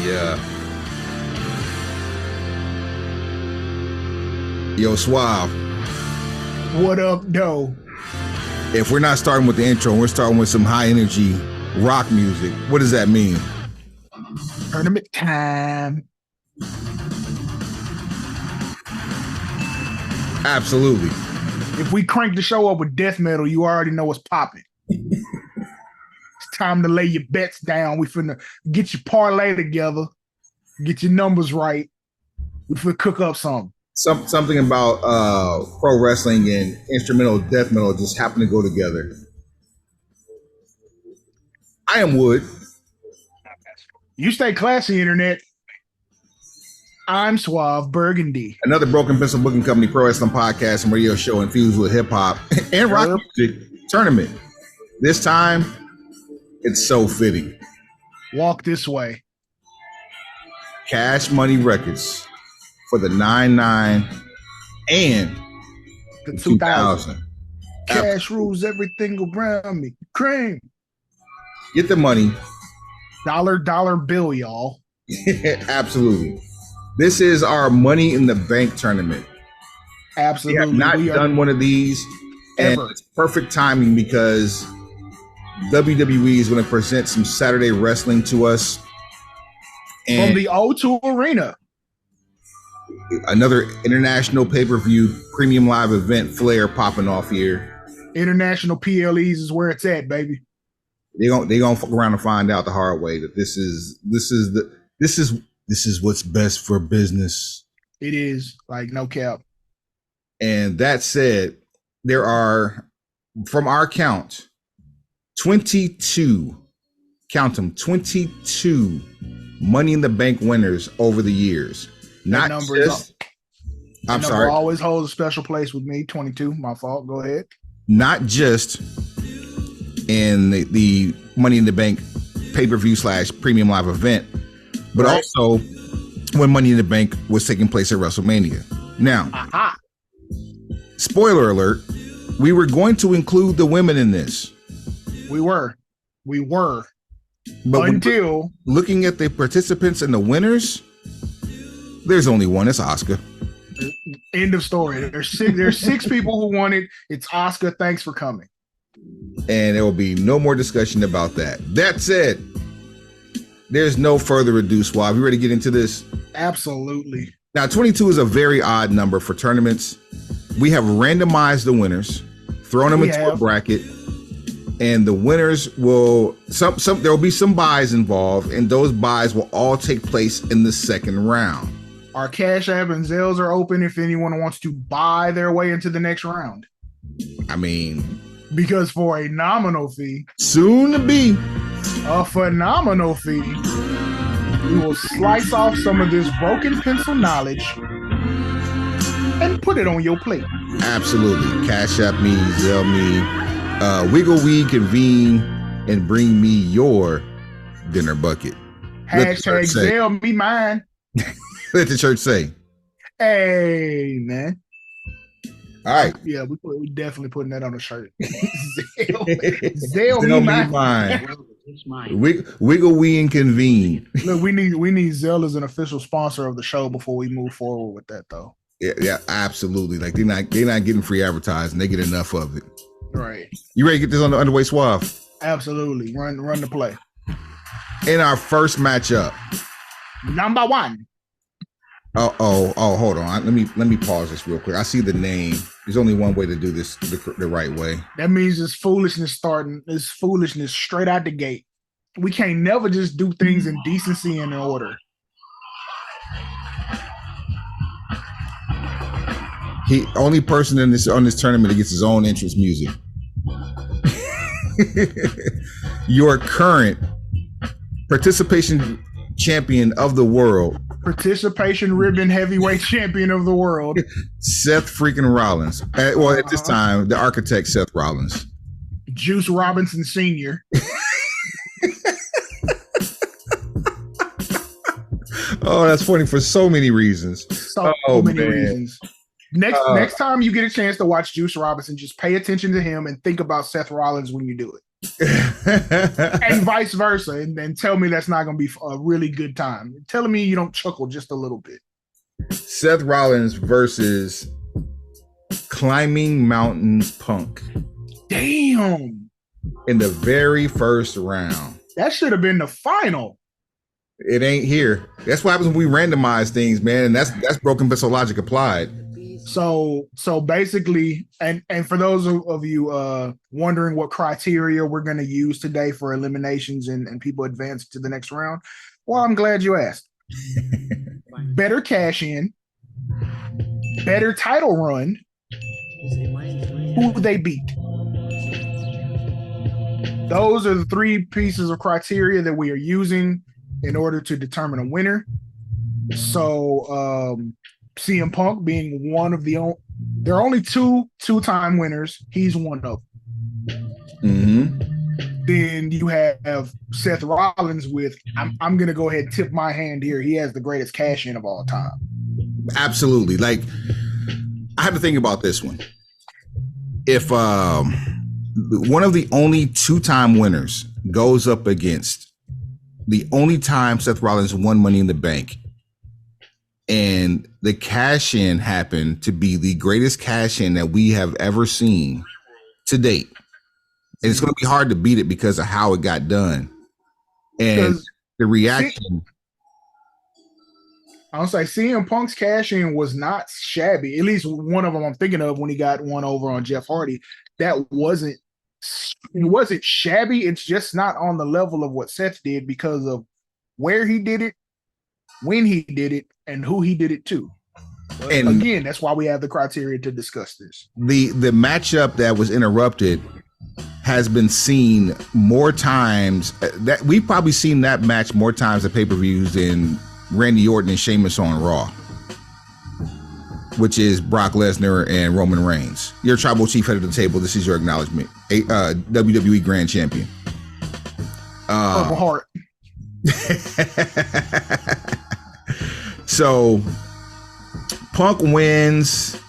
Yeah. Yo, Suave. What up, though? If we're not starting with the intro, we're starting with some high energy rock music. What does that mean? Tournament time. Absolutely. If we crank the show up with death metal, you already know what's popping. It's time to lay your bets down. We finna get your parlay together, get your numbers right. We finna cook up something. Something about pro wrestling and instrumental death metal just happen to go together. I am Wood. You stay classy, internet. I'm Suave Burgundy. Another Broken Pencil Booking Company pro wrestling podcast and radio show infused with hip hop and rock music tournament. This time, it's so fitting. Walk this way. Cash Money Records for the 99 and the 2000. Cash rules everything around me. Cream. Get the money. Dollar bill, y'all. Absolutely. This is our Money in the Bank tournament. Absolutely. We have not done one of these ever. And it's perfect timing because WWE is going to present some Saturday wrestling to us. And from the O2 Arena. Another international pay-per-view premium live event flair popping off here. International PLEs is where it's at, baby. They gonna fuck around and find out the hard way that this is what's best for business. It is, like, no cap. And that said, there are, from our count, 22, count them, 22 Money in the Bank winners over the years. Not just, I'm sorry. Always holds a special place with me. 22, my fault. Go ahead. Not just in the Money in the Bank pay-per-view / premium live event, but also when Money in the Bank was taking place at WrestleMania. Now, spoiler alert, we were going to include the women in this. We were. But until looking at the participants and the winners, there's only one. It's Asuka. End of story. There's six people who won it. It's Asuka. Thanks for coming. And there will be no more discussion about that. That said, there's no further ado, Suave. You ready to get into this? Absolutely. Now, 22 is a very odd number for tournaments. We have randomized the winners, thrown them into a bracket, and the winners will there will be some buys involved, and those buys will all take place in the second round. Our Cash App and Zelles are open if anyone wants to buy their way into the next round. I mean, because for a nominal fee, soon to be a phenomenal fee, we will slice off some of this broken pencil knowledge and put it on your plate. Absolutely. Cash App me, Zelle me, Wiggle Weed, convene, and bring me your dinner bucket. Hashtag Zelle me mine. Let the church say. Hey, man. All right. Yeah, we definitely putting that on a shirt. Zelle me mine. It's mine. Wiggle we and convene. Look, we need Zelle as an official sponsor of the show before we move forward with that, though. Yeah, absolutely. Like they're not getting free advertising. They get enough of it. Right. You ready to get this on the underway, Suave? Absolutely. Run the play. In our first matchup, number one. Oh, hold on. Let me pause this real quick. I see the name. There's only one way to do this the right way. That means it's foolishness starting. It's foolishness straight out the gate. We can't never just do things in decency and in order. Only person on this tournament that gets his own entrance music. Your current participation champion of the world. Participation ribbon heavyweight champion of the world. Seth freaking Rollins. Well, at this time, the architect Seth Rollins. Juice Robinson Sr. Oh, that's funny for so many reasons. So many reasons. Next time you get a chance to watch Juice Robinson, just pay attention to him and think about Seth Rollins when you do it. and vice versa, and tell me that's not going to be a really good time. Telling me you don't chuckle just a little bit. Seth Rollins versus Climbing Mountains Punk. Damn. In the very first round. That should have been the final. It ain't here. That's what happens when we randomize things, man. And that's broken vessel logic applied. So basically, and for those of you wondering what criteria we're going to use today for eliminations and people advance to the next round, well, I'm glad you asked. Better cash in, better title run, who they beat. Those are the three pieces of criteria that we are using in order to determine a winner. So CM Punk being one of there are only two-time winners. He's one of them. Mm-hmm. Then you have Seth Rollins with, I'm going to go ahead and tip my hand here. He has the greatest cash in of all time. Absolutely. Like, I had to think about this one. If one of the only two-time winners goes up against the only time Seth Rollins won Money in the Bank, and the cash in happened to be the greatest cash in that we have ever seen to date. And it's going to be hard to beat it because of how it got done. And the reaction. I'll say CM Punk's cash in was not shabby. At least one of them I'm thinking of when he got one over on Jeff Hardy. It wasn't shabby. It's just not on the level of what Seth did because of where he did it, when he did it, and who he did it to. And again, that's why we have the criteria to discuss this. The matchup that was interrupted has been seen more times. That we've probably seen that match more times at pay-per-views than Randy Orton and Sheamus on Raw, which is Brock Lesnar and Roman Reigns. Your tribal chief head of the table. This is your acknowledgement. WWE Grand Champion. Purple Heart. So Punk wins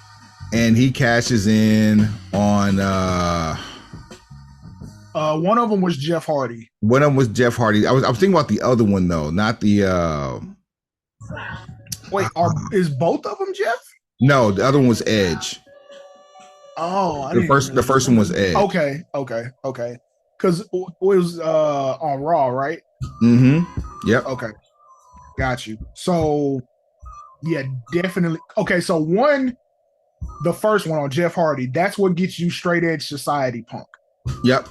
and he cashes in on one of them was Jeff Hardy. One of them was Jeff Hardy. I was thinking about the other one though, not the Wait, is both of them Jeff? No, the other one was Edge. Oh, the first one was Edge. Okay. Because it was on Raw, right? Mm-hmm. Yep. Okay. Got you. So yeah, definitely. Okay, so the first one on Jeff Hardy, that's what gets you Straight Edge Society Punk. Yep.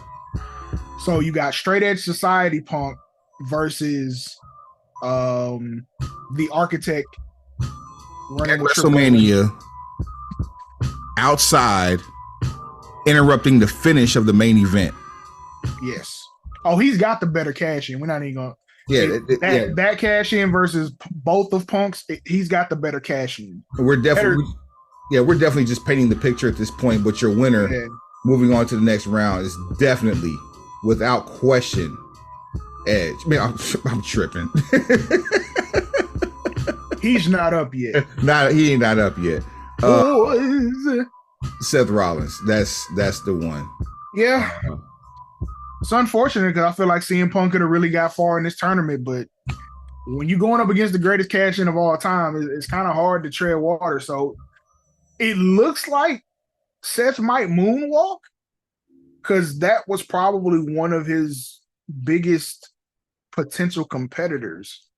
So you got Straight Edge Society Punk versus the Architect running with WrestleMania outside, interrupting the finish of the main event. Yes. Oh, he's got the better cash in. We're not even gonna. Yeah, that cash in versus both of Punk's, he's got the better cash in. We're definitely just painting the picture at this point. But your winner, moving on to the next round, is definitely, without question, Edge. Man, I'm tripping. He's not up yet. He ain't not up yet. Seth Rollins, that's the one. Yeah. It's unfortunate because I feel like CM Punk could have really got far in this tournament, but when you're going up against the greatest cash in of all time, it's kind of hard to tread water. So it looks like Seth might moonwalk because that was probably one of his biggest potential competitors.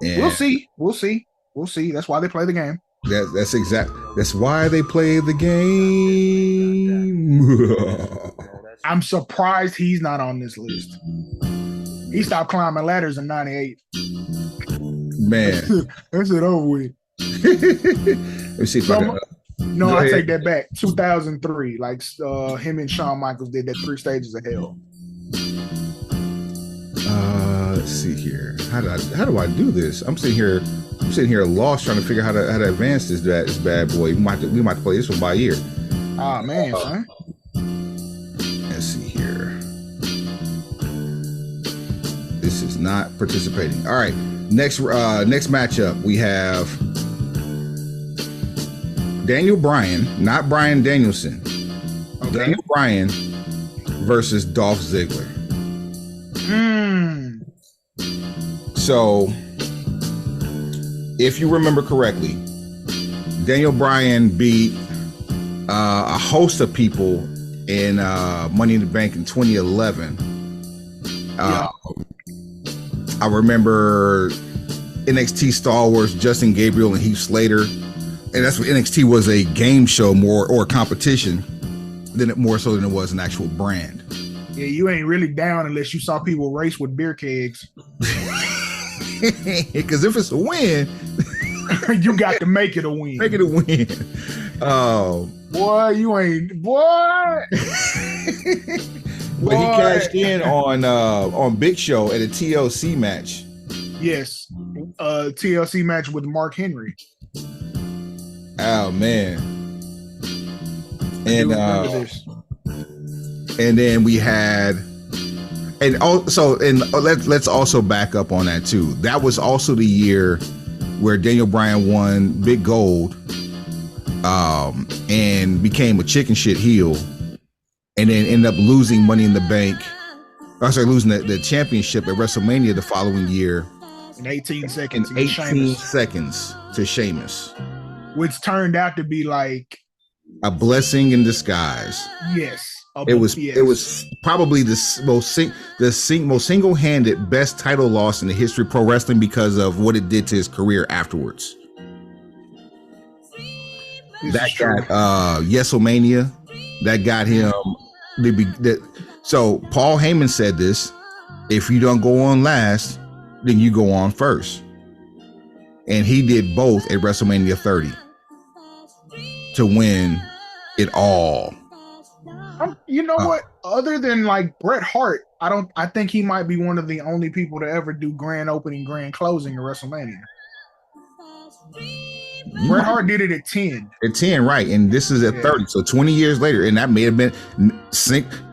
Yeah. We'll see. That's why they play the game. That's why they play the game. I'm surprised he's not on this list. He stopped climbing ladders in 98. Man. That's it over with. Let me see if I can. No, I take that back. 2003. Like him and Shawn Michaels did that 3 Stages of Hell. Let's see here. How do I do this? I'm sitting here lost trying to figure out how to advance this bad boy. We might have to play this one by ear. Ah man, son. Let's see here. This is not participating. All right. Next matchup we have Daniel Bryan, not Bryan Danielson. Okay. Daniel Bryan versus Dolph Ziggler. Mm. So, if you remember correctly, Daniel Bryan beat a host of people in Money in the Bank in 2011. I remember NXT stalwarts Justin Gabriel and Heath Slater, and that's what NXT was, a game show more or a competition more so than it was an actual brand. Yeah, you ain't really down unless you saw people race with beer kegs. Because if it's a win, you got to make it a win. Make it a win. Boy, you ain't boy. But he cashed in on Big Show at a TLC match. Yes, TLC match with Mark Henry. Oh man! And then we had, let's also back up on that too. That was also the year where Daniel Bryan won Big Gold, and became a chicken shit heel, and then ended up losing Money in the Bank. Losing the championship at WrestleMania the following year in 18 seconds. Seconds to Sheamus, which turned out to be like a blessing in disguise. Yes, it was probably the most single-handed best title loss in the history of pro wrestling because of what it did to his career afterwards. That got Yeselmania. That got him. So Paul Heyman said this: if you don't go on last, then you go on first. And he did both at WrestleMania 30 to win it all. You know what? Other than like Bret Hart, I think he might be one of the only people to ever do grand opening, grand closing at WrestleMania. Bret Hart did it at 10. At 10, right. And this is at 30. So 20 years later. And that may have been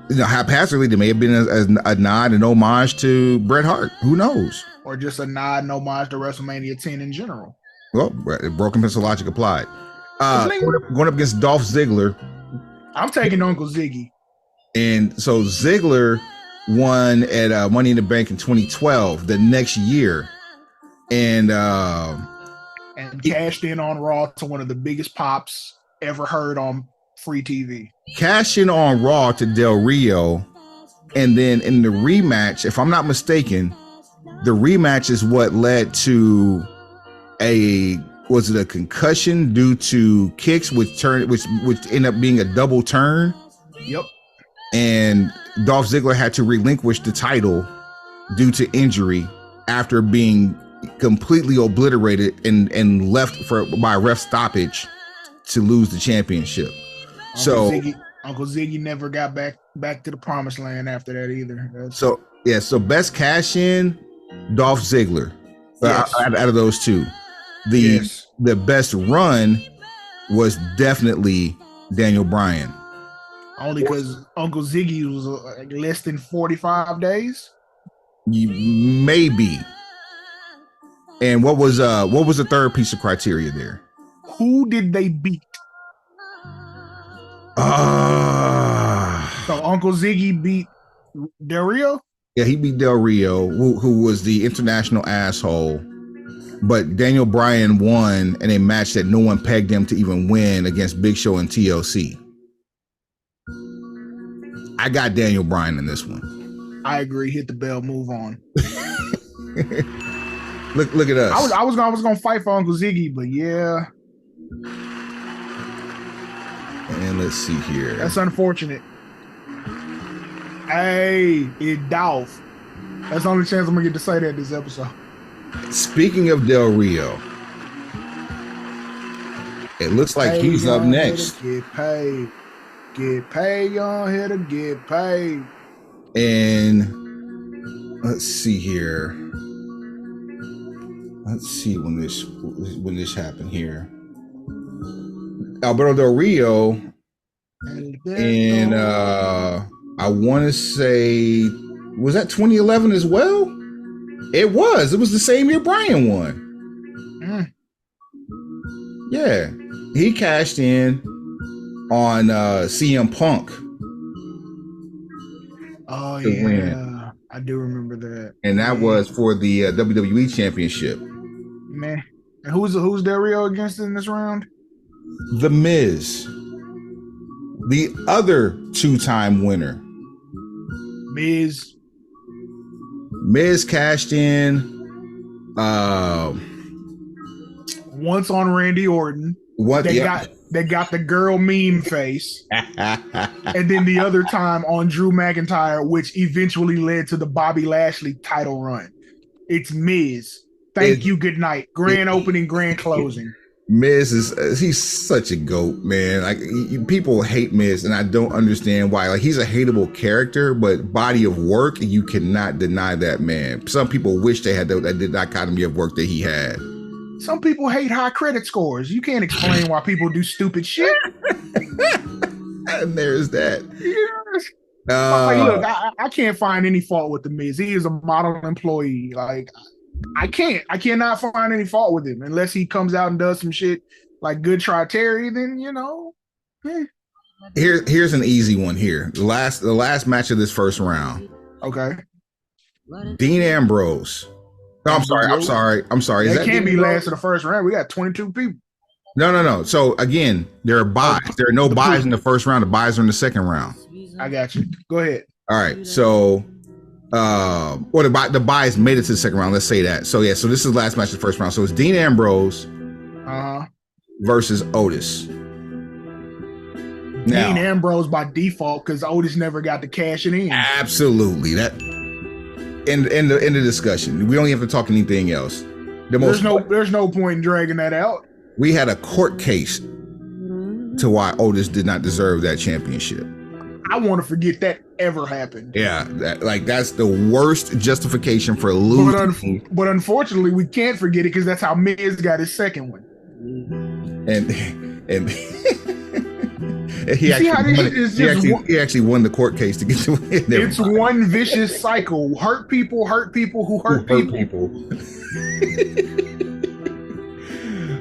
haphazardly, there may have been a nod and homage to Bret Hart. Who knows? Or just a nod and homage to WrestleMania 10 in general. Well, broken pencil logic applied. Going up against Dolph Ziggler. I'm taking Uncle Ziggy. And so Ziggler won at Money in the Bank in 2012, the next year. And cashed in on Raw to one of the biggest pops ever heard on free TV. Cashed in on Raw to Del Rio. And then in the rematch, if I'm not mistaken, the rematch is what led to a concussion due to kicks, which ended up being a double turn. Yep. And Dolph Ziggler had to relinquish the title due to injury after being completely obliterated and left by ref stoppage to lose the championship. Uncle Ziggy never got back to the promised land after that either. So best cash in, Dolph Ziggler. Yes. Out of those two. The best run was definitely Daniel Bryan. Only because Uncle Ziggy was less than 45 days? Maybe. And what was the third piece of criteria there? Who did they beat? So Uncle Ziggy beat Del Rio? Yeah, he beat Del Rio, who was the international asshole. But Daniel Bryan won in a match that no one pegged him to even win against Big Show and TLC. I got Daniel Bryan in this one. I agree. Hit the bell, move on. Look at us. I was gonna fight for Uncle Ziggy, but yeah. And let's see here. That's unfortunate. Hey, it's Dolph. That's the only chance I'm gonna get to say that this episode. Speaking of Del Rio, it looks like he's up next. Get paid. Get paid, y'all here to get paid. And let's see here. Let's see when this happened here. Alberto Del Rio, and I want to say, was that 2011 as well? It was the same year Bryan won. Yeah, he cashed in on CM Punk. Oh to win. yeah, I do remember that. And that was for the WWE Championship. Man, and who's Del Rio against in this round? The Miz, the other 2-time winner. Miz. Miz cashed in Once on Randy Orton. They got the girl meme face. And then the other time on Drew McIntyre, which eventually led to the Bobby Lashley title run. It's Miz. Thank you, good night. Grand opening, grand closing. Miz he's such a goat, man. Like people hate Miz, and I don't understand why. Like he's a hateable character, but body of work, you cannot deny that man. Some people wish they had that dichotomy of work that he had. Some people hate high credit scores. You can't explain why people do stupid shit. And there's that. Yes. Like, look, I can't find any fault with the Miz. He is a model employee. Like, I cannot find any fault with him unless he comes out and does some shit like good try Terry. Then Here's an easy one. Here, the last match of this first round. Okay. Dean Ambrose. No, I'm sorry. That can't be last of the first round. We got 22 people. No. So again, there are buys. There are no buys in the first round. The buys are in the second round. I got you. Go ahead. All right. So, the buys made it to the second round. Let's say that. So so this is the last match of the first round. So it's Dean Ambrose versus Otis. Dean Ambrose by default because Otis never got to cash it in. Absolutely. That. In the discussion, we don't even have to talk anything else. There's no point in dragging that out. We had a court case to why Otis did not deserve that championship. I want to forget that ever happened. Yeah, that's the worst justification for losing. But unfortunately, we can't forget it because that's how Miz got his second one. And he actually won the court case to get to win. It's one vicious cycle. Hurt people who hurt people.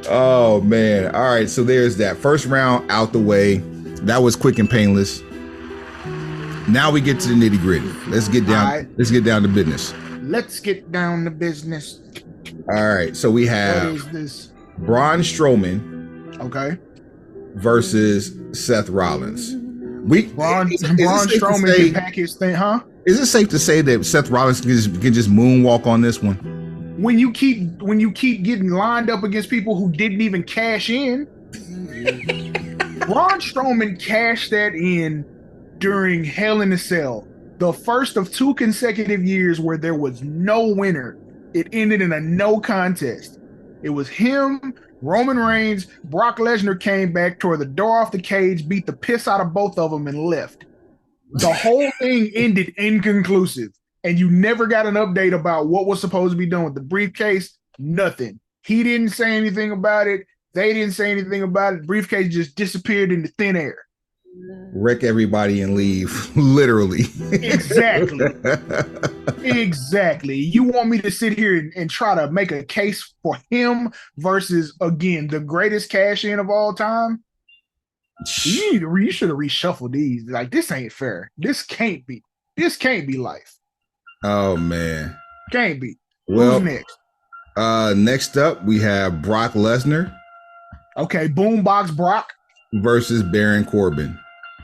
Oh man. All right, so there's that. First round out the way. That was quick and painless. Now we get to the nitty-gritty. Let's get down to business. Let's get down to business. All right, so we have what is this? Braun Strowman. Okay. Versus Seth Rollins. Braun Strowman can pack his thing, huh? Is it safe to say that Seth Rollins can just moonwalk on this one? When you keep getting lined up against people who didn't even cash in, Braun Strowman cashed that in during Hell in a Cell, the first of 2 consecutive years where there was no winner. It ended in a no contest. It was him, Roman Reigns, Brock Lesnar came back, tore the door off the cage, beat the piss out of both of them, and left. The whole thing ended inconclusive, and you never got an update about what was supposed to be done with the briefcase. Nothing. He didn't say anything about it. They didn't say anything about it. The briefcase just disappeared into thin air. Wreck everybody and leave, literally. Exactly. You want me to sit here and try to make a case for him versus, again, the greatest cash in of all time? You should have reshuffled these. Like, this ain't fair. This can't be life. Oh man, can't be. Well, who's next? Next up we have Brock Lesnar. Okay, Boombox Brock versus Baron Corbin.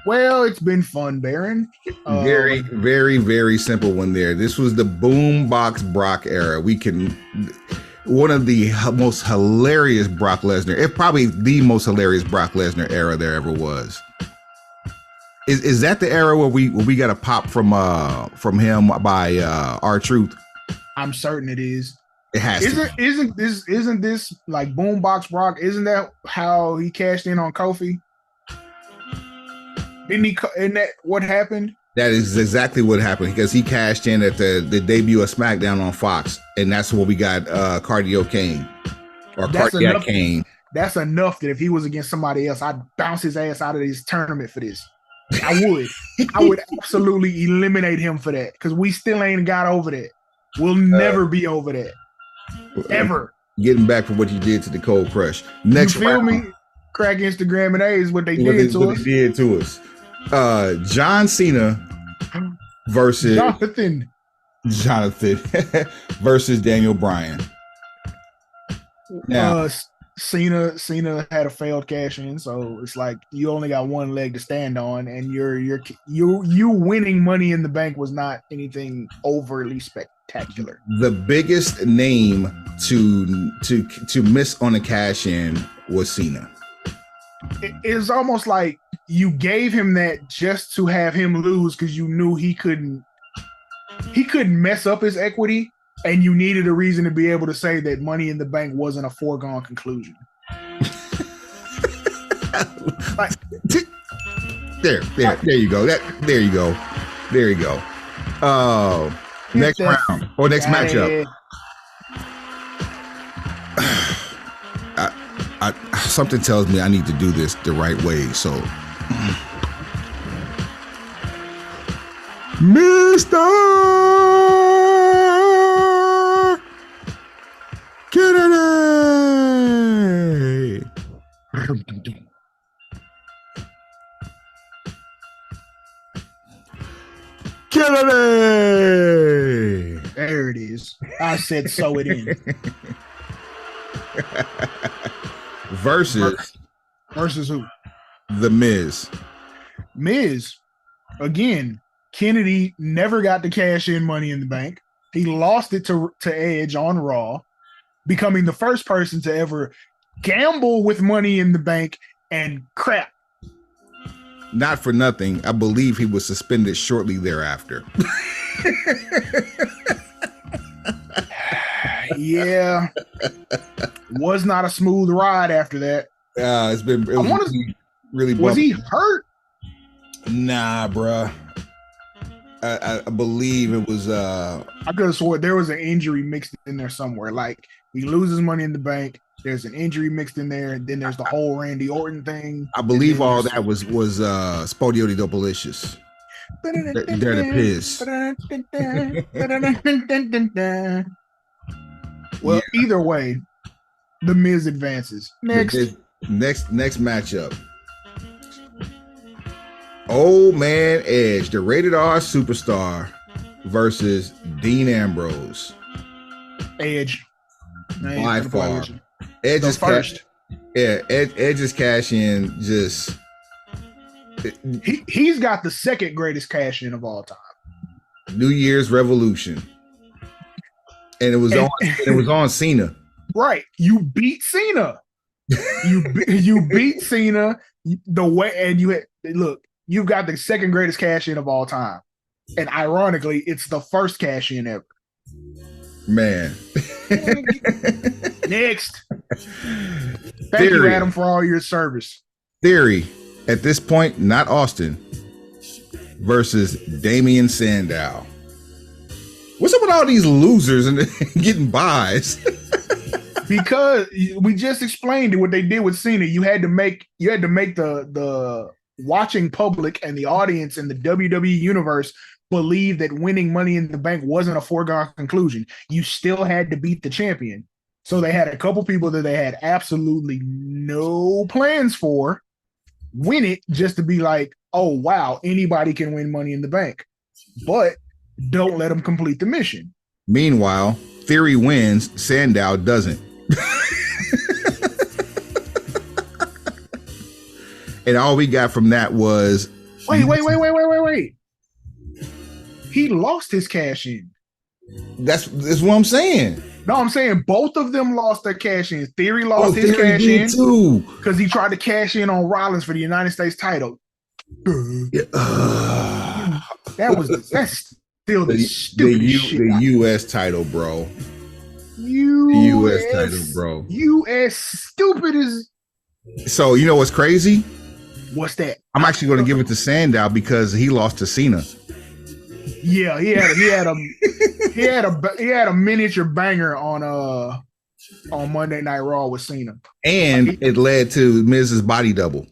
Well, it's been fun, Baron. Very, very, very simple one there. This was the Boombox Brock era. One of the most hilarious Brock Lesnar, if probably the most hilarious Brock Lesnar era there ever was. Is that the era where we got a pop from him by R-Truth? I'm certain it is. It has to. Isn't this like Boombox Brock? Isn't that how he cashed in on Kofi? Isn't that what happened? That is exactly what happened because he cashed in at the debut of SmackDown on Fox, and that's what we got Cardio Kane or Cardiac Kane. That's enough that if he was against somebody else, I'd bounce his ass out of this tournament for this. I would absolutely eliminate him for that because we still ain't got over that. We'll never be over that. Ever. Getting back for what you did to the Cold Crush. Next, you feel me? Crack Instagram and A is what they did to us. John Cena versus Jonathan versus Daniel Bryan. Now, Cena had a failed cash in, so it's like you only got one leg to stand on, and you winning Money in the Bank was not anything overly spectacular. The biggest name to miss on a cash in was Cena. It's almost like you gave him that just to have him lose because you knew he couldn't mess up his equity. And you needed a reason to be able to say that Money in the Bank wasn't a foregone conclusion. Like, there you go. There you go. Next round or next matchup. Something tells me I need to do this the right way. So, Mr. Kennedy There it is. I said sew it in. Versus who? The Miz. Miz, again, Kennedy never got to cash in Money in the Bank. He lost it to Edge on Raw, becoming the first person to ever gamble with Money in the Bank and crap. Not for nothing, I believe he was suspended shortly thereafter. Yeah. Was not a smooth ride after that. Really was he hurt? Nah, bruh. I believe it was I could have swore there was an injury mixed in there somewhere. Like he loses Money in the Bank, there's an injury mixed in there, and then there's the whole Randy Orton thing. I believe all that was Spodioti Doppelicious. They're the piss. Well, either way, the Miz advances. Next matchup. Old Man Edge, the rated R superstar, versus Dean Ambrose. Edge. By far. Edge is first. Edge's cash in just. He's got the second greatest cash in of all time. New Year's Revolution. And it was on Cena. Right. You beat Cena. You beat Cena the way, and you've got the second greatest cash in of all time. And ironically, it's the first cash in ever. Man. Next. Thank you, Adam, for all your service. Theory. At this point, not Austin versus Damian Sandow. What's up with all these losers and getting buys? Because we just explained what they did with Cena. You had to make the watching public and the audience in the WWE universe believe that winning Money in the Bank wasn't a foregone conclusion. You still had to beat the champion. So they had a couple people that they had absolutely no plans for win it just to be like, oh, wow, anybody can win Money in the Bank. But don't let them complete the mission. Meanwhile, Theory wins, Sandow doesn't. And all we got from that was wait. He lost his cash in. That's what I'm saying. No, I'm saying both of them lost their cash in. Theory lost his cash in too because he tried to cash in on Rollins for the United States title. That's still the stupidest shit. The U.S. title, bro. U.S. title, bro. U.S. stupid as. So you know what's crazy? What's that? I'm actually going to give it to Sandow because he lost to Cena. Yeah, he had a miniature banger on Monday Night Raw with Cena, and it led to Miz's body double.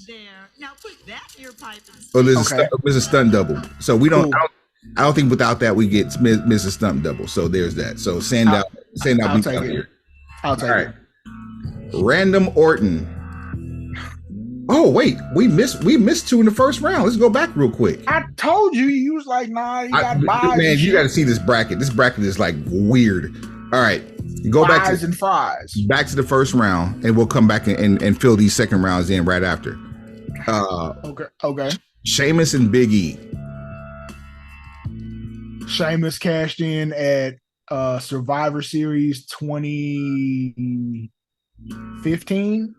There, now put that in your pipe. Oh, there's a stunt double. So we don't. Cool. I don't think without that we get Miz's stunt double. So there's that. So Sandow beats out here. I'll take it. Random Orton. Oh wait, we missed two in the first round. Let's go back real quick. I told you, you was like, nah, you got buys. Man, you got to see this bracket. This bracket is like weird. All right, go back to and fries. Back to the first round, and we'll come back and fill these second rounds in right after. Okay. Sheamus and Big E. Sheamus cashed in at Survivor Series 2015.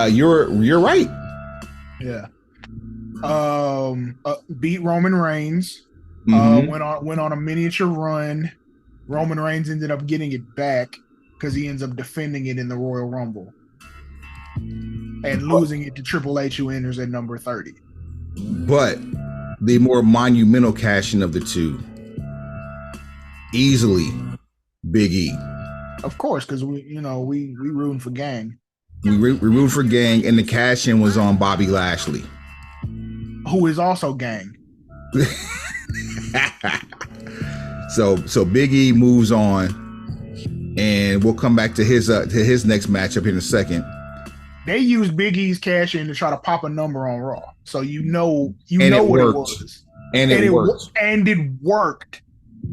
You're right. Yeah. Beat Roman Reigns. Went on a miniature run. Roman Reigns ended up getting it back because he ends up defending it in the Royal Rumble and losing it to Triple H, who enters at number 30. But the more monumental cash-in of the two, easily Big E. Of course, because we rooting for gang. We rooting for gang, and the cash-in was on Bobby Lashley, who is also gang. So Big E moves on, and we'll come back to his next matchup in a second. They used Big E's cash in to try to pop a number on Raw, so you know what it was, and it worked, and it worked.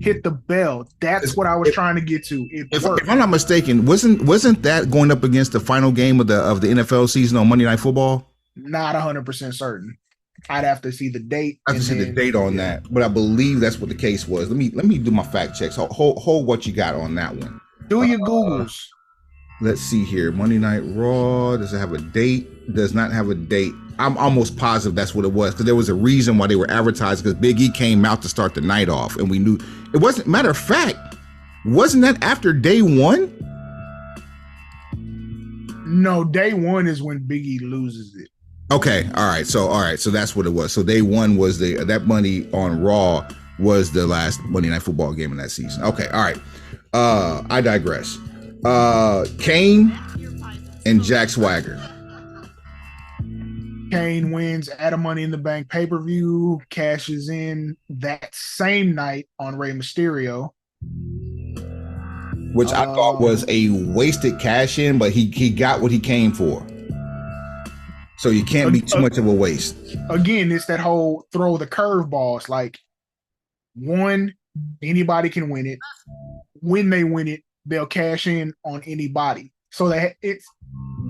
Hit the bell. That's what I was trying to get to. If I'm not mistaken, wasn't that going up against the final game of the NFL season on Monday Night Football? Not 100% certain. I'd have to see the date. I have to see the date on that, but I believe that's what the case was. Let me do my fact checks. Hold what you got on that one. Do your Googles. Let's see here. Monday Night Raw. Does it have a date? Does not have a date. I'm almost positive that's what it was, because there was a reason why they were advertised, because Big E came out to start the night off, and we knew it wasn't. Matter of fact, wasn't that after day one? No, day one is when Big E loses it. Okay, all right, so that's what it was. So day one was that Monday on Raw was the last Monday Night Football game in that season. Okay, all right. I digress. Kane and Jack Swagger. Kane wins at a Money in the Bank pay-per-view, cashes in that same night on Rey Mysterio. Which I thought was a wasted cash in, but he got what he came for. So you can't be too much of a waste. Again, it's that whole throw the curveballs. Like, one, anybody can win it. When they win it, they'll cash in on anybody. So that it's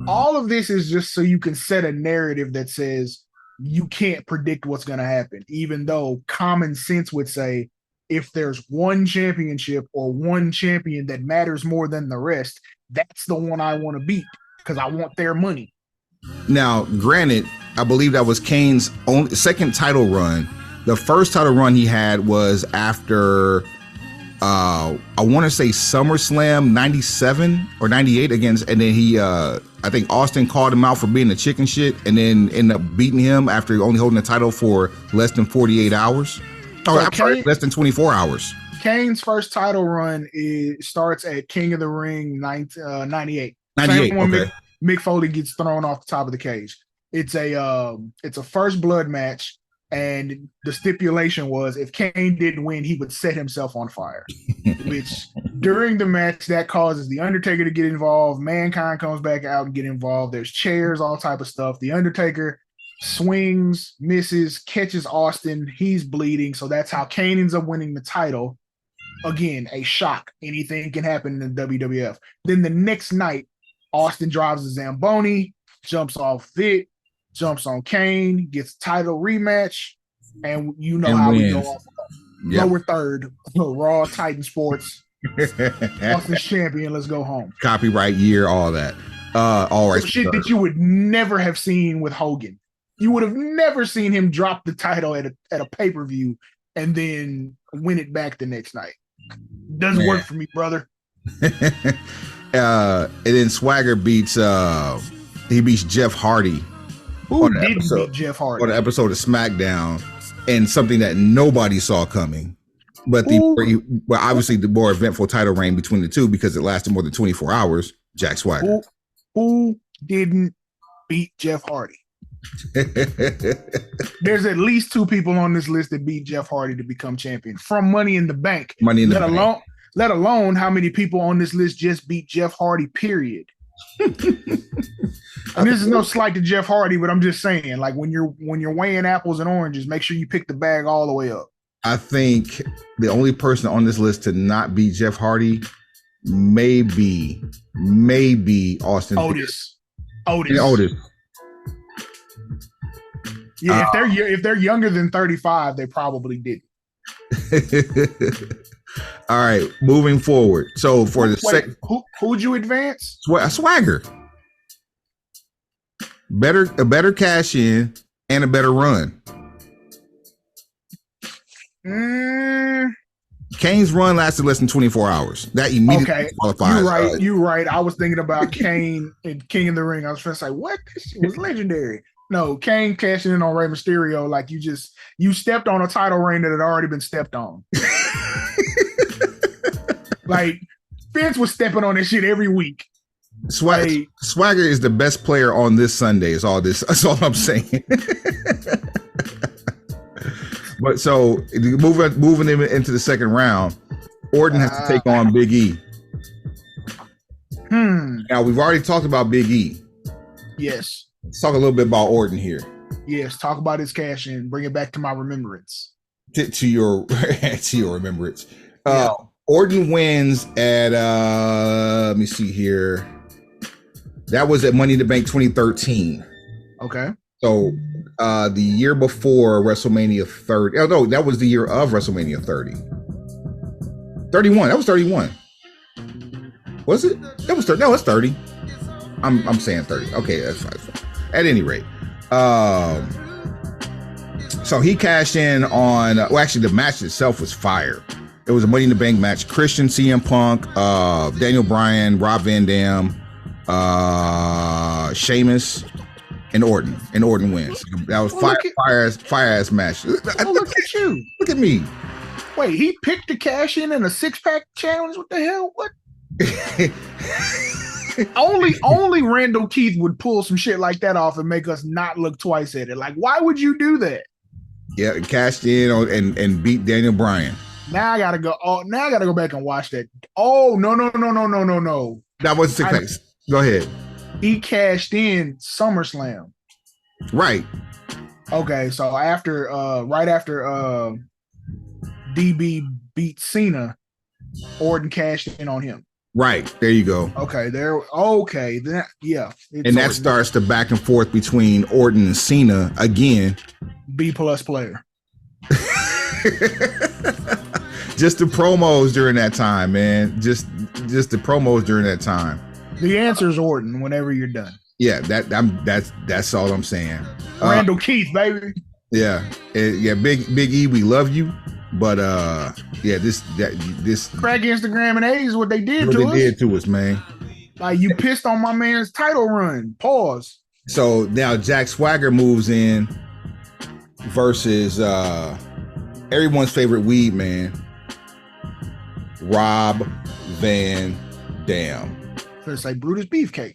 all of this is just so you can set a narrative that says you can't predict what's going to happen, even though common sense would say if there's one championship or one champion that matters more than the rest, that's the one I want to beat because I want their money. Now, granted, I believe that was Kane's second title run. The first title run he had was after I want to say SummerSlam 97 or 98 against, and then he I think Austin called him out for being a chicken shit, and then ended up beating him after only holding the title for less than 48 hours. Less than 24 hours. Kane's first title run starts at King of the Ring 98. 98, okay. Mick Foley gets thrown off the top of the cage. It's a first blood match, and the stipulation was if Kane didn't win, he would set himself on fire. Which during the match that causes the Undertaker to get involved. Mankind comes back out and get involved. There's chairs, all type of stuff. The Undertaker swings, misses, catches Austin. He's bleeding, so that's how Kane ends up winning the title. Again, a shock. Anything can happen in the WWF. Then the next night, Austin drives a Zamboni, jumps off Vic, jumps on Kane, gets title rematch, and you know how we go off. Lower third, Raw, Titan Sports, Austin's champion. Let's go home. Copyright year, all that. All right. Shit that you would never have seen with Hogan. You would have never seen him drop the title at a pay-per-view and then win it back the next night. Doesn't work for me, brother. And then Swagger beats Jeff Hardy. Who didn't beat Jeff Hardy? On an episode of SmackDown, and something that nobody saw coming. But obviously the more eventful title reign between the two, because it lasted more than 24 hours, Jack Swagger. Who didn't beat Jeff Hardy? There's at least two people on this list that beat Jeff Hardy to become champion from Money in the Bank. Let alone how many people on this list just beat Jeff Hardy, period. And this is no slight to Jeff Hardy, but I'm just saying, like when you're weighing apples and oranges, make sure you pick the bag all the way up. I think the only person on this list to not be Jeff Hardy may be Austin Otis. Otis. Yeah, if they're younger than 35, they probably didn't. All right, moving forward. So for the second, who'd you advance? Swagger. A better cash in and a better run. Kane's run lasted less than 24 hours. That immediately qualifies. You're right. I was thinking about Kane and King of the Ring. I was trying to say, what? This shit was legendary. No, Kane cashing in on Rey Mysterio like you stepped on a title reign that had already been stepped on. Like Vince was stepping on this shit every week. Swagger is the best player on this Sunday. That's all I'm saying. But so moving him into the second round, Orton has to take on Big E. Now we've already talked about Big E. Yes. Let's talk a little bit about Orton here. Yes, talk about his cash in. Bring it back to my remembrance. To your remembrance. Orton wins at let me see here. That was at Money in the Bank 2013. Okay. So the year before WrestleMania 30. Oh no, that was the year of WrestleMania 30. 31. That was 31. Was it? That was 30. No, it's 30. I'm saying 30. Okay, that's fine. At any rate, so he cashed in on. Well, actually, the match itself was fire. It was a Money in the Bank match. Christian, CM Punk, Daniel Bryan, Rob Van Dam, Sheamus, and Orton. And Orton wins. That was fire ass match. Look at you. Look at me. Wait, he picked the cash in a 6-pack challenge? What the hell? What? only Randall Keith would pull some shit like that off and make us not look twice at it. Like, why would you do that? Yeah, cashed in on and beat Daniel Bryan. Now I gotta go. Oh, now I gotta go back and watch that. Oh no. That was 6 packs. Go ahead. He cashed in SummerSlam. Right. Okay, so right after DB beat Cena, Orton cashed in on him. Right. There you go. Okay, And that starts the back and forth between Orton and Cena again. B+ player. Just the promos during that time, man. Just the promos during that time. The answer is Orton whenever you're done. Yeah, that's all I'm saying. Randall Keith, baby. Yeah. Big E, we love you. But this crack Instagram and A's what they did what to they us. Did to us, man. Like you pissed on my man's title run. Pause. So now Jack Swagger moves in versus everyone's favorite weed man, Rob Van Dam. It's like Brutus Beefcake.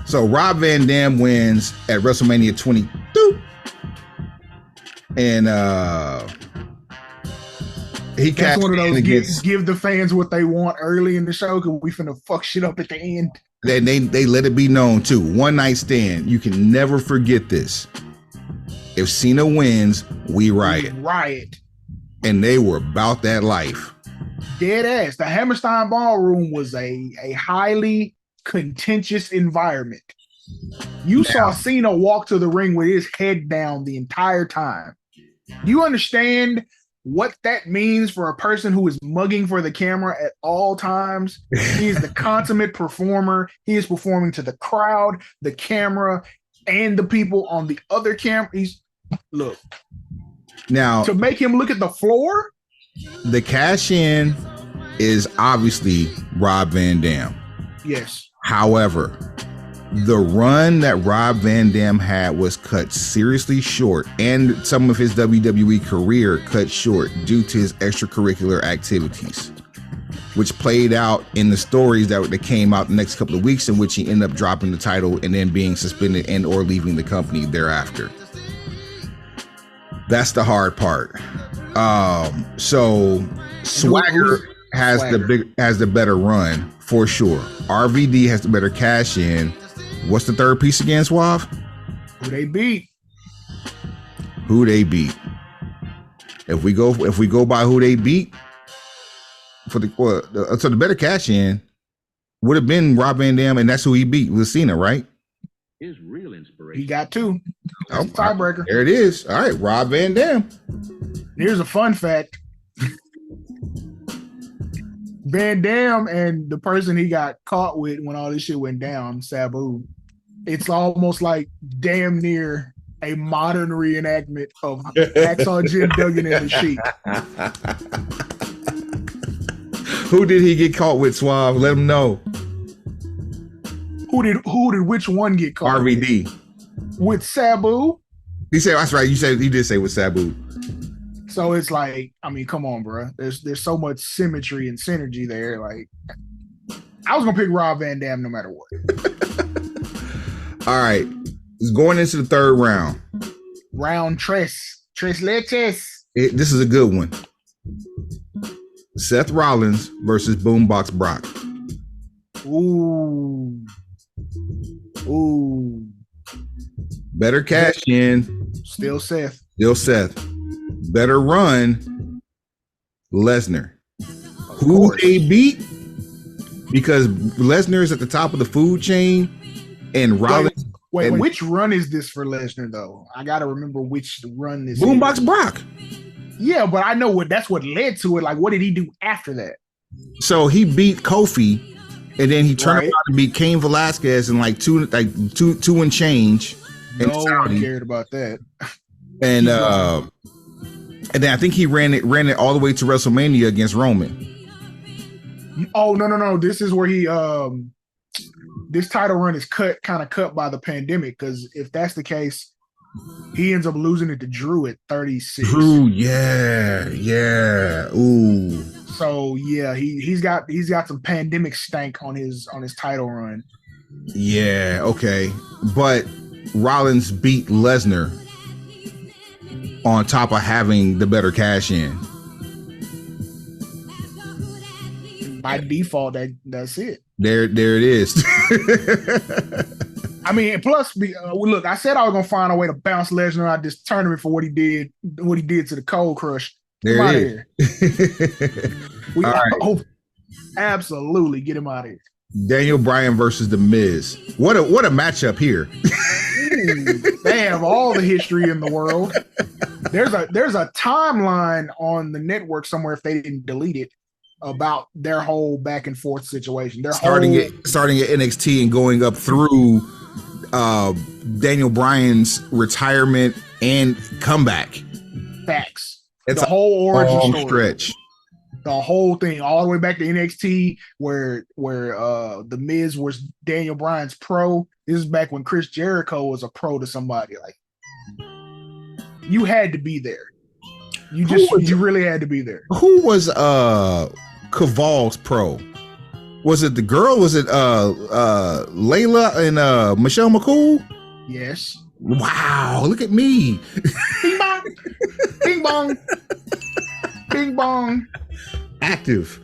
So Rob Van Dam wins at WrestleMania 22, and that's one of those give the fans what they want early in the show because we finna fuck shit up at the end. They let it be known too. One night stand. You can never forget this. If Cena wins, we riot. And they were about that life. Dead ass. The Hammerstein Ballroom was a highly contentious environment. You saw Cena walk to the ring with his head down the entire time. Do you understand what that means for a person who is mugging for the camera at all times? He is the consummate performer. He is performing to the crowd, the camera, and the people on the other camera. Look. Now, to make him look at the floor? The cash in is obviously Rob Van Dam. Yes. However, the run that Rob Van Dam had was cut seriously short, and some of his WWE career cut short due to his extracurricular activities, which played out in the stories that came out the next couple of weeks, in which he ended up dropping the title and then being suspended and or leaving the company thereafter. That's the hard part. So Swagger has the better run for sure. RVD has the better cash in. What's the third piece again, Suave? Who they beat? Who they beat. If we go by who they beat for the better cash in would have been Rob Van Dam, and that's who he beat with Cena, right? His real inspiration. He got two. That's the tiebreaker. There it is. All right, Rob Van Dam. Here's a fun fact. Van Dam and the person he got caught with when all this shit went down, Sabu, it's almost like damn near a modern reenactment of Hacksaw Jim Duggan and the Sheik. Who did he get caught with, Suave? Let him know. Who did which one get caught? RVD. With Sabu? He said, that's right. He did say with Sabu. So it's like, I mean, come on, bro. There's so much symmetry and synergy there. Like, I was gonna pick Rob Van Dam no matter what. All right, it's going into the third round. Round tres leches. This is a good one. Seth Rollins versus Boombox Brock. Ooh. Better cash in. Still Seth. Better run. Lesnar. Who they beat? Because Lesnar is at the top of the food chain, and Rollins. Wait, which run is this for Lesnar though? I gotta remember which run this. Boombox Brock. Yeah, but I know that's what led to it. Like, what did he do after that? So he beat Kofi, and then he turned around and beat Cain Velasquez in like two and change. No one cared about that. And then I think he ran it all the way to WrestleMania against Roman. Oh no! This is where he this title run is cut by the pandemic, because if that's the case, he ends up losing it to Drew at 36. Drew, yeah. Ooh. So yeah, he's got some pandemic stank on his title run. Yeah, okay. But Rollins beat Lesnar on top of having the better cash in. By default, that's it. There it is. I mean, plus, look, I said I was gonna find a way to bounce Lesnar out this tournament for what he did to the Cold Crush. There it is. Absolutely, get him out of here. Daniel Bryan versus The Miz. What a matchup here. They have all the history in the world. There's a timeline on the network somewhere, if they didn't delete it, about their whole back and forth situation. Starting at NXT and going up through Daniel Bryan's retirement and comeback. Facts. It's the whole origin story. Stretch. The whole thing, all the way back to NXT, where the Miz was Daniel Bryan's pro. This is back when Chris Jericho was a pro to somebody. Like, you had to be there. You really had to be there. Who was Caval's pro? Was it the girl? Was it Layla and Michelle McCool? Yes. Wow, look at me. Bing bong. Bing bong. Bing bong. Active.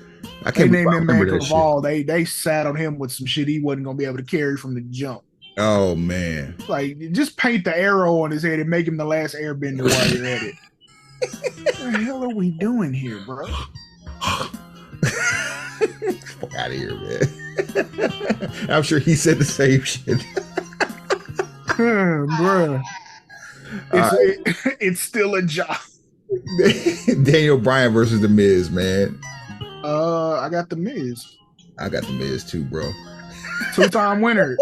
I can't name that man Caval. They saddled him with some shit he wasn't gonna be able to carry from the jump. Oh man. Like, just paint the arrow on his head and make him the last airbender while you're at it. What the hell are we doing here, bro? Fuck out of here, man. I'm sure he said the same shit. Bro. It's still a job. Daniel Bryan versus The Miz, man. I got The Miz. I got The Miz too, bro. 2-time winner.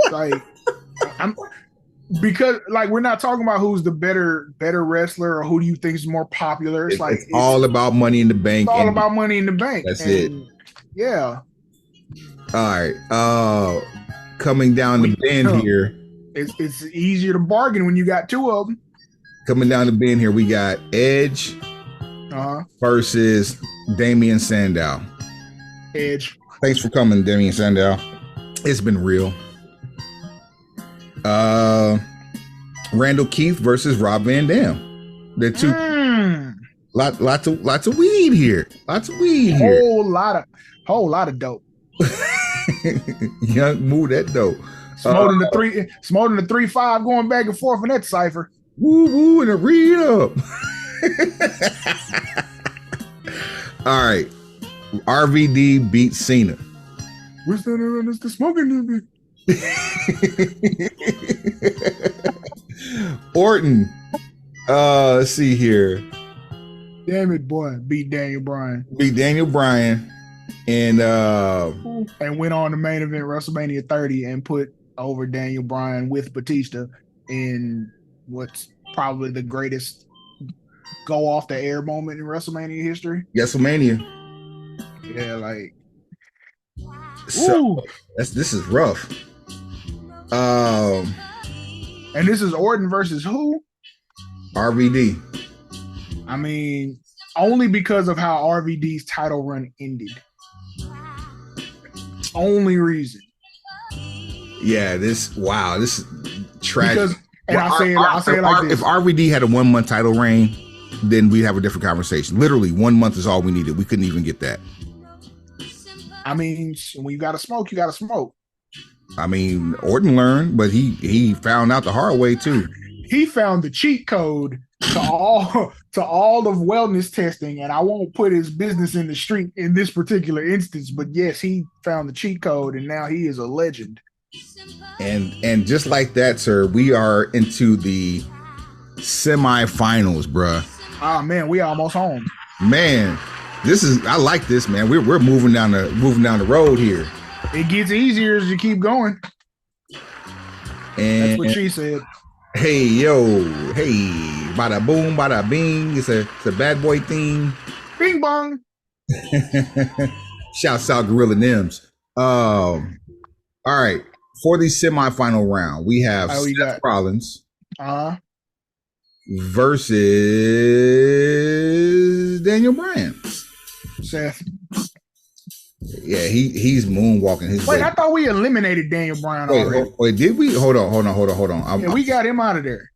Because we're not talking about who's the better wrestler or who do you think is more popular. It's all about Money in the Bank. It's all about Money in the Bank. That's it. Yeah. All right. Coming down the bend here. It's easier to bargain when you got two of them. Coming down the bend here, we got Edge versus Damian Sandow. Edge. Thanks for coming, Damian Sandow. It's been real. Randall Keith versus Rob Van Dam. They're two. Lots of weed here. Whole lot of dope. Young, move that dope. Smoking the 3-5 going back and forth in that cipher. Woo woo and a read up. All right. RVD beats Cena. We're standing around us the smoking. Orton. Let's see here. Damn it, boy. Beat Daniel Bryan. And went on the main event WrestleMania 30 and put over Daniel Bryan with Batista in what's probably the greatest go off the air moment in WrestleMania history. WrestleMania. Yeah, like so this is rough. And this is Orton versus who? RVD. I mean, only because of how RVD's title run ended. Only reason. Yeah, this is tragic. Because, and I'll say it like this. If RVD had a 1 month title reign, then we'd have a different conversation. Literally, 1 month is all we needed. We couldn't even get that. I mean, when you gotta smoke, you gotta smoke. I mean, Orton learned, but he found out the hard way too. He found the cheat code to all of wellness testing, and I won't put his business in the street in this particular instance, but yes, he found the cheat code, and now he is a legend. And just like that, sir, we are into the semifinals, bruh. Ah man, we almost home. Man, I like this, man. We're moving down the road here. It gets easier as you keep going. And that's what she said. Hey, bada boom, bada bing. It's a bad boy theme. Bing bong. Shouts out Gorilla Nims. All right. For the semifinal round, we have Seth Rollins versus Daniel Bryan. Seth. Yeah, he's moonwalking his way. I thought we eliminated Daniel Bryan already. Wait, did we? Hold on. We got him out of there.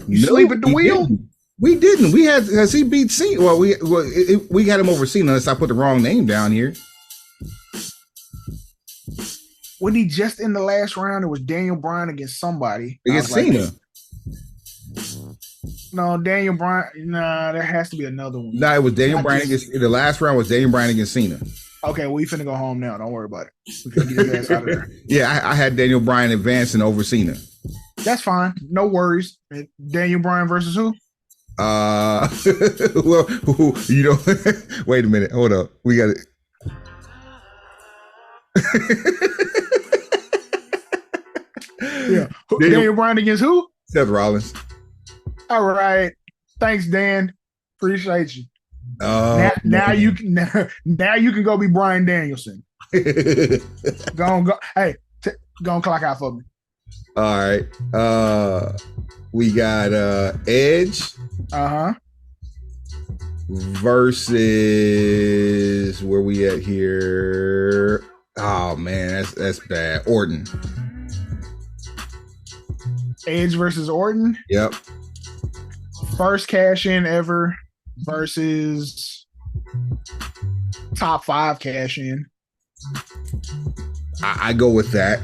You sleep at the wheel? We didn't. We had he beat Cena. Well, we got him over Cena unless I put the wrong name down here. When he just in the last round, it was Daniel Bryan against somebody. Against Cena. No, Daniel Bryan. Nah, there has to be another one. It was Daniel Bryan against the last round was Daniel Bryan against Cena. Okay, we finna go home now. Don't worry about it. We finna get his ass out of there. Yeah, I had Daniel Bryan advancing over Cena. That's fine. No worries. Daniel Bryan versus who? Well, wait a minute. Hold up. We got it. Yeah. Daniel Bryan against who? Seth Rollins. All right. Thanks, Dan. Appreciate you. Now you can go be Bryan Danielson. Go. Hey, go and clock out for me. All right. We got Edge. Versus where we at here? Oh man, that's bad. Orton. Edge versus Orton. Yep. First cash in ever versus top 5 cash in. I go with that.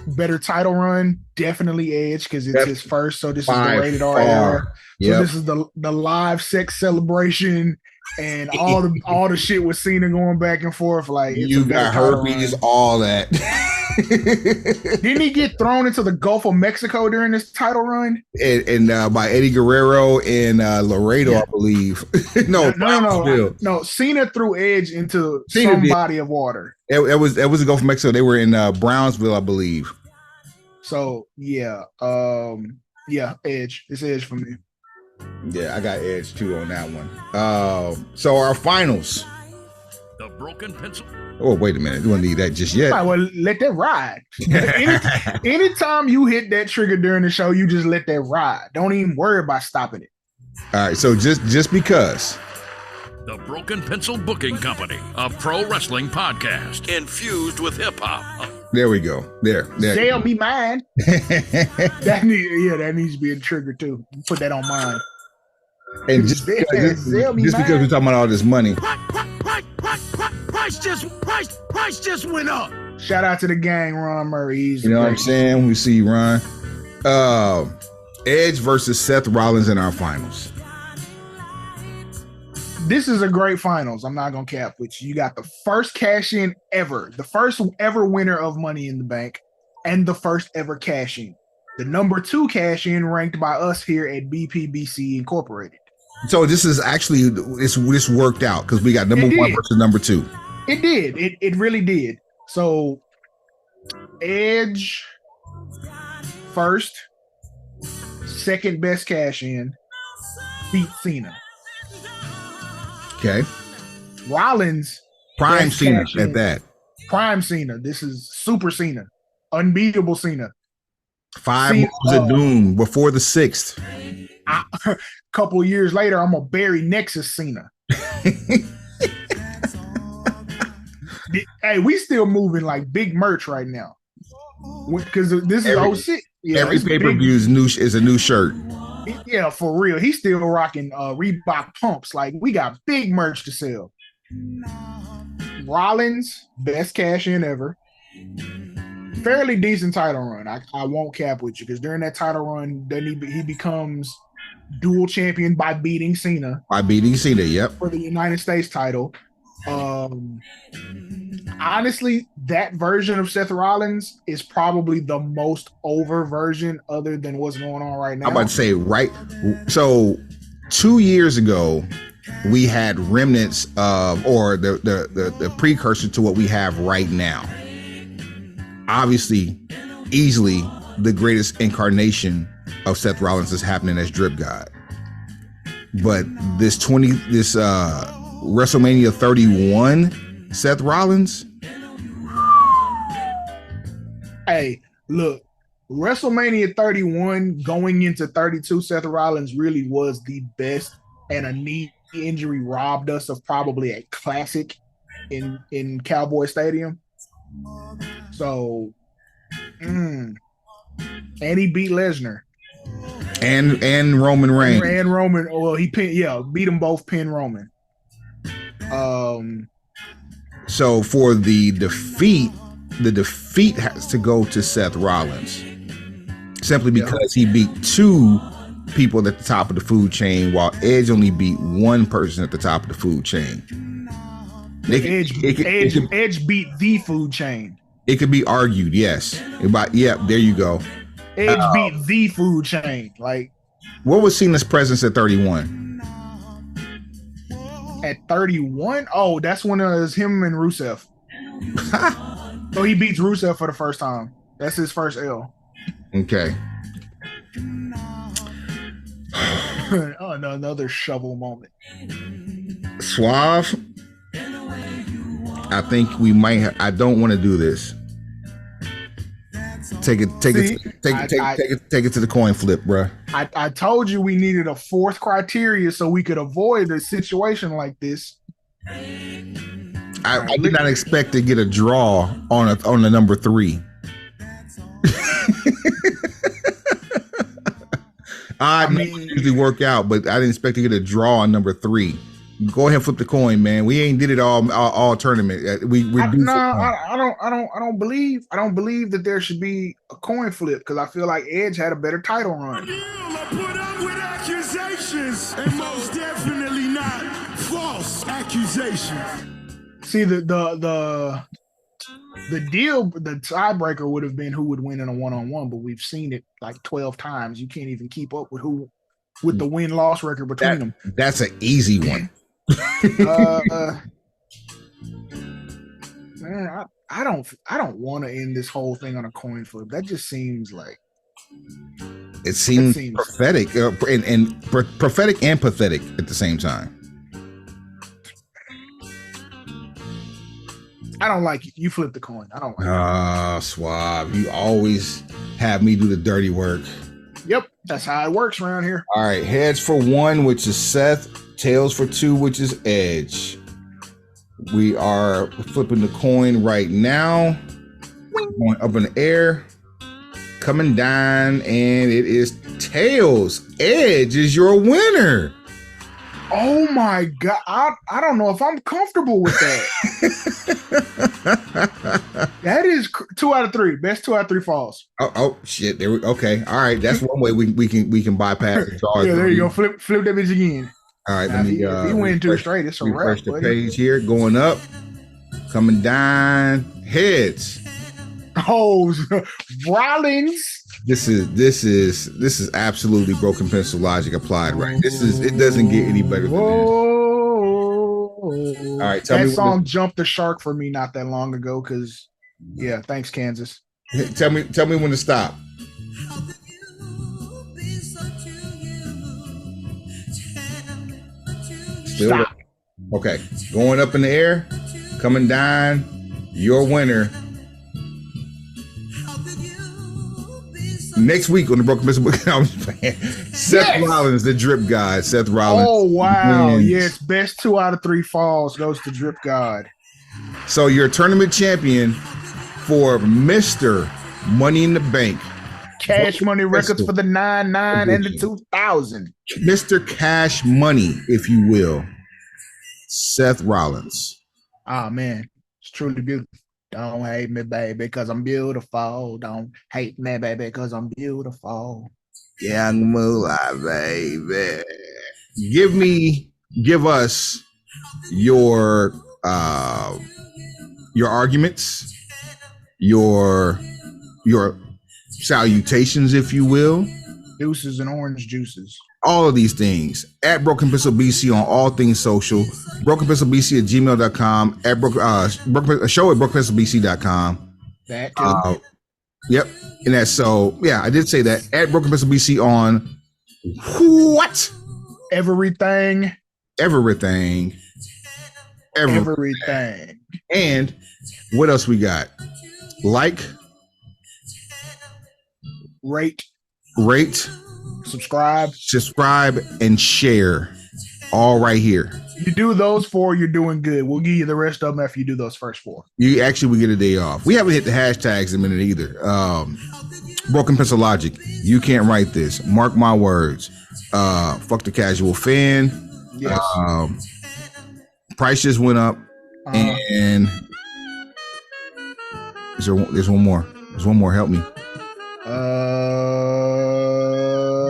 Better title run, definitely Edge because it's his first. So this is the rated R era. Yep. So this is the live sex celebration and all the shit with Cena going back and forth. Like you got herpes, all that. Didn't he get thrown into the Gulf of Mexico during this title run? And by Eddie Guerrero and Laredo, I believe. No. Cena threw Edge into some body of water. It was the Gulf of Mexico. They were in Brownsville, I believe. So yeah, Edge. It's Edge for me. Yeah, I got Edge too on that one. So our finals. The broken pencil. Oh, wait a minute. You don't need that just yet. Right, well, let that ride. Anytime you hit that trigger during the show, you just let that ride. Don't even worry about stopping it. All right, so just because. The Broken Pencil Booking Company, a pro wrestling podcast infused with hip hop. There we go. There. Sell me mine. that needs to be a trigger too. Put that on mine. And just because we're talking about all this money. Price just went up. Shout out to the gang, Ron Murray. You know what I'm saying? We see Ron. Edge versus Seth Rollins in our finals. This is a great finals. I'm not gonna cap with you. You got the first cash in ever, the first ever winner of Money in the Bank, and the first ever cash in. The number 2 cash in ranked by us here at BPBC Incorporated. So this is actually this worked out because we got number 1 versus number 2. It did. It really did. So Edge first, second best cash in, beat Cena. Okay. Rollins prime Cena at that. Prime Cena. This is Super Cena, unbeatable Cena. 5 moves of doom before the 6th. A couple years later, I'm gonna bury Nexus Cena. Hey, we still moving like big merch right now because this is 06. Yeah, every pay-per-view is a new shirt. Yeah, for real. He's still rocking Reebok pumps. Like, we got big merch to sell. Rollins, best cash in ever. Fairly decent title run. I won't cap with you because during that title run, then he becomes dual champion by beating Cena. Yep. For the United States title. Honestly, that version of Seth Rollins is probably the most over version other than what's going on right now. I'm about to say, right? So 2 years ago, we had remnants of, or the precursor to what we have right now. Obviously, easily the greatest incarnation of Seth Rollins is happening as Drip God. But this WrestleMania 31 Seth Rollins. Hey, look, WrestleMania 31 going into 32 Seth Rollins really was the best, and a knee injury robbed us of probably a classic in Cowboy Stadium. So, and he beat Lesnar. And Roman Reigns. And Roman, well, he beat them both, pin Roman. So for the defeat has to go to Seth Rollins, simply because he beat 2 people at the top of the food chain, while Edge only beat 1 person at the top of the food chain. Edge beat the food chain. It could be argued, yes. There you go. Edge beat the food chain. Like, what was Cena's presence at 31? At 31? Oh, that's when it was him and Rusev. So he beats Rusev for the first time. That's his first L. Okay. Oh, no, another shovel moment. Suave. I think we might. I don't want to do this. Take it to the coin flip, bro. I told you we needed a 4th criteria so we could avoid a situation like this. I did not expect to get a draw on the number 3. I mean, usually work out, but I didn't expect to get a draw on number 3. Go ahead and flip the coin, man. We ain't did it all tournament. I don't believe that there should be a coin flip because I feel like Edge had a better title run. I put up with accusations, and most definitely not false accusations. See, the deal, the tiebreaker would have been who would win in a 1-on-1, but we've seen it like 12 times. You can't even keep up with the win-loss record between them. That's an easy one. Man, I don't want to end this whole thing on a coin flip. That just seems like it seems prophetic, and prophetic and pathetic at the same time. I don't like it. You flip the coin. I don't like it. Suave. You always have me do the dirty work. Yep, that's how it works around here. All right, heads for 1, which is Seth. Tails for 2, which is Edge. We are flipping the coin right now. Going up in the air. Coming down, and it is tails. Edge is your winner. Oh my God. I don't know if I'm comfortable with that. That is 2 out of 3. Best 2 out of 3 falls. Oh shit! There we okay. All right, that's one way we can bypass it. Yeah, there you go. Flip that bitch again. All right, Now, let me if he win 2 straight, it's a wrap, refresh the buddy. page here. Going up, coming down, heads. Oh, Rollins. This is absolutely broken pencil logic applied, right? It doesn't get any better than this. All right, tell me that when song jumped the shark for me not that long ago. Because thanks Kansas. Tell me when to stop. Still Stop. Okay, going up in the air, coming down. Your winner. Next week on the Broken Pencil Book, Seth Rollins, the drip god. Seth Rollins. Oh wow! wins. Yes, best 2 out of 3 falls goes to Drip God. So you're tournament champion for Mr. Money in the Bank. Cash Money Records for the 99 and the 2000. Mr. Cash Money, if you will. Seth Rollins. Oh man, it's truly beautiful. Don't hate me, baby, because I'm beautiful. Don't hate me, baby, because I'm beautiful. Young Moolah, baby. Give us your arguments, your salutations, if you will. Deuces and orange juices. All of these things at Broken Pencil BC on all things social. BrokenPencilBC@gmail.com. At show at BrokenPencilBC.com. That too. Yep. And that's so. Yeah, I did say that at Broken Pencil BC on what? Everything. Everything. And what else we got? Like, rate, subscribe, and share. All right here. You do those 4, you're doing good. We'll give you the rest of them after you do those first 4. You actually will get a day off. We haven't hit the hashtags in a minute either. Broken Pencil Logic. You can't write this. Mark my words. Fuck the casual fan. Yes. Price just went up. And there's one more. There's one more. Help me.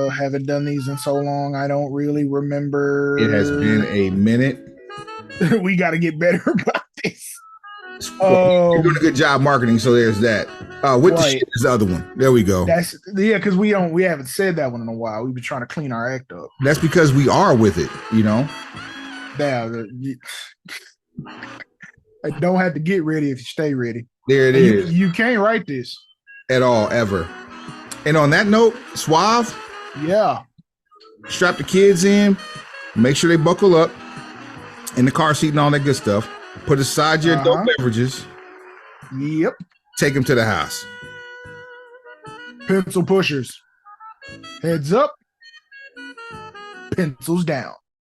Haven't done these in so long. I don't really remember. It has been a minute. We got to get better about this. You're doing a good job marketing, so there's that. What the shit is the other one? There we go. Because we haven't said that one in a while. We've been trying to clean our act up. That's because we are with it, you know. I don't have to get ready if you stay ready. There it is. You can't write this at all, ever. And on that note, Suave. Yeah. Strap the kids in. Make sure they buckle up in the car seat and all that good stuff. Put aside your adult beverages. Yep. Take them to the house. Pencil pushers. Heads up. Pencils down.